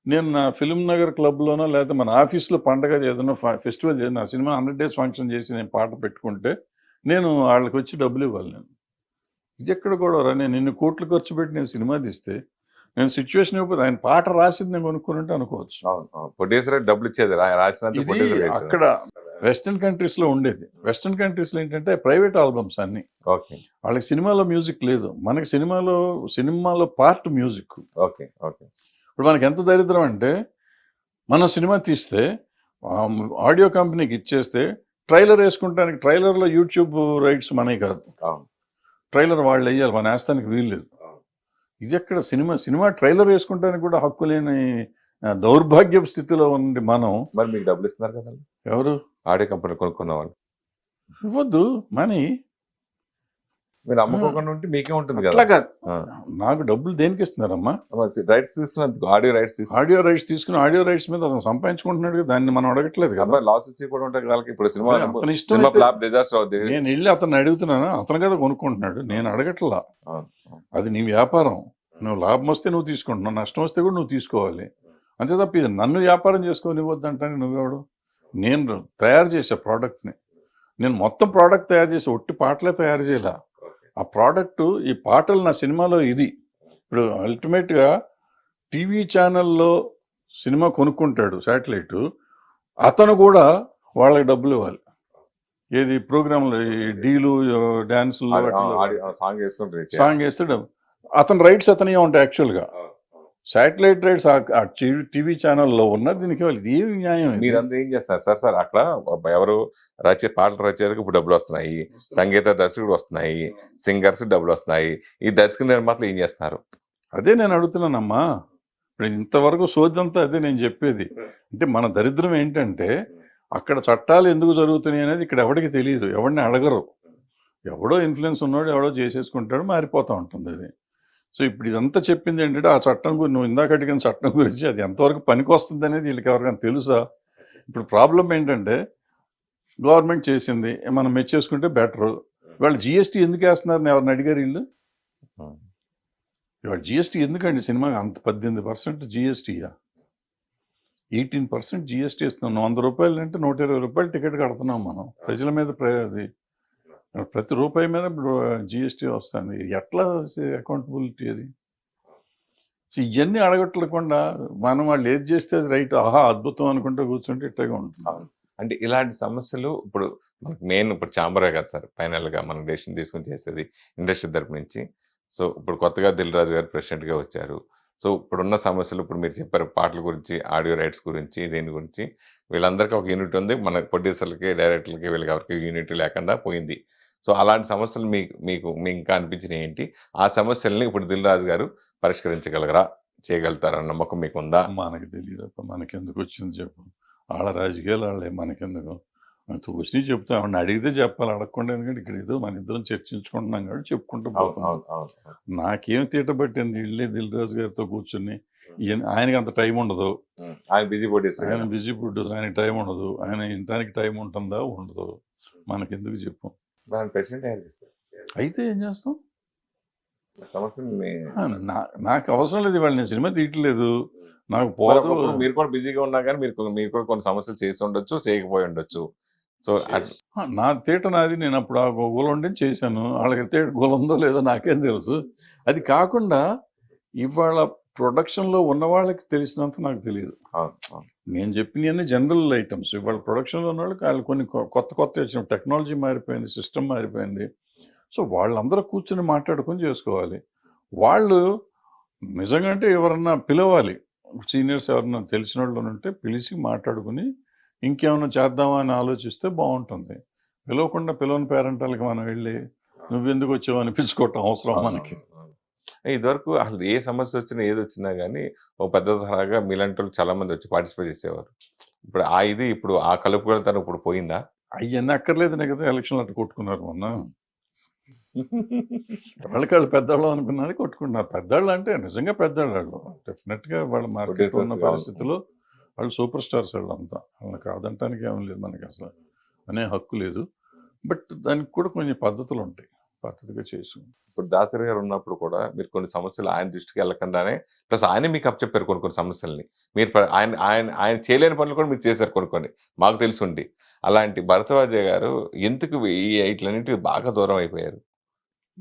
నేను నా ఫిల్మ్ నగర్ క్లబ్లోనో లేకపోతే మన ఆఫీస్లో పండగ ఏదైనా ఫెస్టివల్ చేసి నా సినిమా 100 days ఫంక్షన్ చేసి నేను పాట పెట్టుకుంటే నేను వాళ్ళకి వచ్చి డబ్బులు ఇవ్వాలి. ఇది ఎక్కడ కూడా నేను ఇన్ని కోట్లు ఖర్చు పెట్టి నేను సినిమా తీస్తే నేను సిచ్యువేషన్ ఇవ్వకపోతే ఆయన పాట రాసింది నేను కొనుక్కుంటే అనుకోవచ్చు. డబ్బులు ఇచ్చేది అక్కడ వెస్టర్న్ కంట్రీస్లో ఉండేది. వెస్టర్న్ కంట్రీస్లో ఏంటంటే ప్రైవేట్ ఆల్బమ్స్ అన్ని. వాళ్ళకి సినిమాలో మ్యూజిక్ లేదు, మనకి సినిమాలో పార్ట్ మ్యూజిక్. ఇప్పుడు మనకి ఎంత దరిద్రం అంటే, మన సినిమా తీస్తే ఆడియో కంపెనీకి ఇచ్చేస్తే ట్రైలర్ వేసుకుంటానికి, ట్రైలర్లో యూట్యూబ్ రైట్స్ మనవి కాదు, ట్రైలర్ వాళ్ళు వేయాలి, మన వేస్తానికి వీలు లేదు. ఇది ఎక్కడ సినిమా ట్రైలర్ వేసుకుంటానికి కూడా హక్కు లేని దౌర్భాగ్యపు స్థితిలో ఉంది మనం. మరి మీకు డబ్బులు ఇస్తున్నారు కదా ఎవరు? ఆడియో కంపెనీ కొనుక్కున్న వాళ్ళు ఇవ్వద్దు మనీ. మీరు అమ్ముకోకుండా ఉంటే మీకే ఉంటుంది అట్లా కాదు. నాకు డబ్బులు దేనికి ఇస్తున్నారమ్మా? రైట్స్ తీసుకున్నందుకు, ఆడియో రైట్స్ తీసుకుని ఆడియో రైట్స్ మీద అతను సంపాదించుకుంటున్నాడు, దాన్ని మనం అడగట్లేదు కదా. లాస్ వచ్చి కూడా ఉంటాయి కదా. ఇప్పుడు సినిమా నేను వెళ్ళి అతను అడుగుతున్నాను, అతను కదా కొనుక్కుంటున్నాడు, నేను అడగట్లా. అది నీ వ్యాపారం, నువ్వు లాభం వస్తే నువ్వు తీసుకుంటున్నావు, నష్టం వస్తే కూడా నువ్వు తీసుకోవాలి. అంతే తప్ప ఇది నన్ను వ్యాపారం చేసుకొని ఇవ్వద్దంటాను. నువ్వెవడు? నేను తయారు చేసే ప్రోడక్ట్ని, నేను మొత్తం ప్రోడక్ట్ తయారు చేసి ఒట్టి పాటలే తయారు చేయాల. ఆ ప్రోడక్ట్, ఈ పాటలు నా సినిమాలో ఇది. ఇప్పుడు అల్టిమేట్గా టీవీ ఛానల్లో సినిమా కొనుక్కుంటాడు శాటిలైట్, అతను కూడా వాళ్ళకి డబ్బులు ఇవ్వాలి. ఏది ప్రోగ్రాంలు, డీలు, డాన్సులు, సాంగ్ వేస్తే డబ్బు, అతని రైట్స్ అతనే ఉంటాయి. యాక్చువల్గా శాటిలైట్ రైట్స్ టీవీ ఛానల్లో ఉన్న దీనికి ఇది ఏమి న్యాయం? మీరందరూ ఏం చేస్తారు సార్? అక్కడ ఎవరు పాటలు రచయితకు ఇప్పుడు డబ్బులు వస్తున్నాయి, సంగీత దర్శకుడు వస్తున్నాయి, సింగర్స్ డబ్బులు వస్తున్నాయి, ఈ దర్శక నిర్మాతలు ఏం చేస్తున్నారు? అదే నేను అడుగుతున్నానమ్మా. ఇప్పుడు ఇంతవరకు సోదంతా అదే నేను చెప్పేది. అంటే మన దరిద్రం ఏంటంటే, అక్కడ చట్టాలు ఎందుకు జరుగుతున్నాయి అనేది ఇక్కడ ఎవరికి తెలియదు, ఎవరిని అడగరు. ఎవడో ఇన్ఫ్లుయెన్స్ ఉన్నాడు, ఎవడో చేసేసుకుంటాడు, మారిపోతూ ఉంటుంది అది. సో ఇప్పుడు ఇదంతా చెప్పింది ఏంటంటే, ఆ చట్టం గురించి, నువ్వు ఇందాక అడిగిన చట్టం గురించి, అది ఎంతవరకు పనికి వస్తుంది అనేది వీళ్ళకి ఎవరికైనా తెలుసా? ఇప్పుడు ప్రాబ్లం ఏంటంటే, గవర్నమెంట్ చేసింది మనం మెచ్చేసుకుంటే బెటరు. ఇవాళ జిఎస్టీ ఎందుకు వేస్తున్నారని ఎవరిని అడిగారు వీళ్ళు? ఇవాళ జిఎస్టీ ఎందుకండి సినిమాకి అంత 18% జిఎస్టీయా? 18% జిఎస్టీ ఇస్తున్నాం. 100 రూపాయలు అంటే 120 రూపాయలు టికెట్ కడుతున్నాం మనం. ప్రజల మీద ప్రతి రూపాయి మీద ఇప్పుడు జిఎస్టీ వస్తుంది. ఎట్లా అకౌంటబిలిటీ అది? ఇవన్నీ అడగట్లేకుండా మనం వాళ్ళు ఏది చేస్తే అది రైట్, ఆహా అద్భుతం అనుకుంటూ కూర్చుంటే ఇట్టగా ఉంటుంది. అంటే ఇలాంటి సమస్యలు ఇప్పుడు మనకి మెయిన్ ఇప్పుడు ఛాంబరే కదా సార్ ఫైనల్గా మనం డెసిషన్ తీసుకుని చేసేది ఇండస్ట్రీ తరపు నుంచి. సో ఇప్పుడు కొత్తగా దిల్ రాజు గారు ప్రెసిడెంట్గా వచ్చారు. సో ఇప్పుడున్న సమస్యలు, ఇప్పుడు మీరు చెప్పారు పాటల గురించి, ఆడియో రైట్స్ గురించి, దీని గురించి, వీళ్ళందరికీ ఒక యూనిట్ ఉంది, మన ప్రొడ్యూసర్లకి, డైరెక్టర్లకి, వీళ్ళకి ఎవరికి యూనిట్ లేకుండా పోయింది. సో అలాంటి సమస్యలు మీకు ఇంకా అనిపించినవి ఏంటి? ఆ సమస్యల్ని ఇప్పుడు దిల్ రాజు గారు పరిష్కరించగలగరా, చేయగలుగుతారన్న నమ్మకం మీకు ఉందా? మనకి తెలియదు, మనకెందుకు వచ్చింది చెప్పు. వాళ్ళ రాజకీయాలు వాళ్ళే, మనకెందుకు? వచ్చి చెప్తా, ఆవిడని అడిగితే చెప్పాలి, అడగకుండా. ఎందుకంటే ఇక్కడ ఏదో మన ఇద్దరం చర్చించుకుంటున్నాం కాబట్టి చెప్పుకుంటూ పోతున్నాం. నాకేం తీట పట్టింది? ఇళ్ళే దిల్ రాజు గారితో కూర్చుని ఆయనకి అంత టైం ఉండదు, ఆయన బిజీ బోడీస్ ఆయన బిజీ ప్రొడ్యూసర్, ఆయనకి టైం ఉండదు, ఆయన ఇంటానికి టైం ఉంటుందా ఉండదు, మనకెందుకు చెప్పు. ప్రెసిడెంట్ అయితే ఏం చేస్తాం, సమస్యని నాకు అవసరం లేదు, ఇవాళ నేను సినిమా తీయట్లేదు, నాకు పోదు. మీరు కూడా బిజీగా ఉన్నా కానీ మీరు కూడా కొన్ని సమస్యలు చేసి ఉండొచ్చు, చేయకపోయి ఉండొచ్చు. సో నా తీట నాది, నేను అప్పుడు ఆ గోల ఉండి చేశాను, వాళ్ళకి తీట గోల ఉందో లేదో నాకేం తెలుసు. అది కాకుండా ఇవాళ ప్రొడక్షన్లో ఉన్న వాళ్ళకి తెలిసినంత నాకు తెలియదు. నేను చెప్పినవన్నీ జనరల్ ఐటమ్స్. ఇవాళ ప్రొడక్షన్లో ఉన్న వాళ్ళకి వాళ్ళు కొన్ని కొత్త వచ్చిన టెక్నాలజీ మారిపోయింది, సిస్టమ్ మారిపోయింది. సో వాళ్ళందరూ కూర్చొని మాట్లాడుకొని చేసుకోవాలి. వాళ్ళు నిజంగా అంటే ఎవరన్నా పిలవాలి, సీనియర్స్ ఎవరన్నా తెలిసిన వాళ్ళు ఉంటే పిలిచి మాట్లాడుకుని ఇంకేమైనా చేద్దామా అని ఆలోచిస్తే బాగుంటుంది. పిలవని పేరెంటాలకి మనం వెళ్ళి నువ్వెందుకు వచ్చావు అనిపించుకోవటం అవసరం మనకి. ఇదివరకు అసలు ఏ సమస్య వచ్చినా ఏది వచ్చినా కానీ ఒక పెద్ద తరహాగా మీలాంటి వాళ్ళు చాలా మంది వచ్చి పార్టిసిపేట్ చేసేవారు. ఇప్పుడు ఆ కలుపుకొలతనం ఇప్పుడు పోయిందా? అవన్నీ అక్కర్లేదనే కదా ఎలక్షన్లు అట్లా కొట్టుకున్నారు మొన్న. వాళ్ళు పెద్దవాళ్ళు అనుకున్నారు, కొట్టుకుంటున్నారు. పెద్దవాళ్ళు అంటే నిజంగా పెద్దవాళ్ళు, వాళ్ళు డెఫినెట్గా వాళ్ళ మార్కెట్ ఉన్న పరిస్థితుల్లో వాళ్ళు సూపర్ స్టార్స్ వాళ్ళంతా. వాళ్ళని కాదంటానికి ఏం లేదు, మనకి అసలు అనే హక్కు లేదు. బట్ దానికి కూడా కొన్ని పద్ధతులు ఉంటాయి, పద్ధతిగా చేసి. ఇప్పుడు దాసరి గారు ఉన్నప్పుడు కూడా మీరు కొన్ని సమస్యలు ఆయన దృష్టికి వెళ్ళకుండానే, ప్లస్ ఆయనే మీకు అప్పచెప్పారు కొన్ని సమస్యల్ని. మీరు ఆయన చేయలేని పనులు కూడా మీరు చేశారు కొన్ని మాకు తెలుసుండి. అలాంటి భరద్వాజ గారు ఎందుకు ఇట్లన్నింటికి బాగా దూరం అయిపోయారు?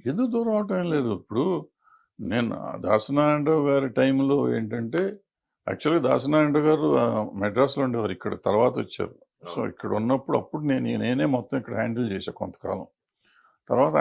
ఎందుకు దూరం అవటం లేదు. ఇప్పుడు నేను దాసనారాయణరావు గారి టైంలో ఏంటంటే, యాక్చువల్గా దాసనారాయణరావు గారు మెడ్రాస్లో ఉండేవారు, ఇక్కడ తర్వాత వచ్చారు. సో ఇక్కడ ఉన్నప్పుడు నేనే మొత్తం ఇక్కడ హ్యాండిల్ చేశాను కొంతకాలం. తర్వాత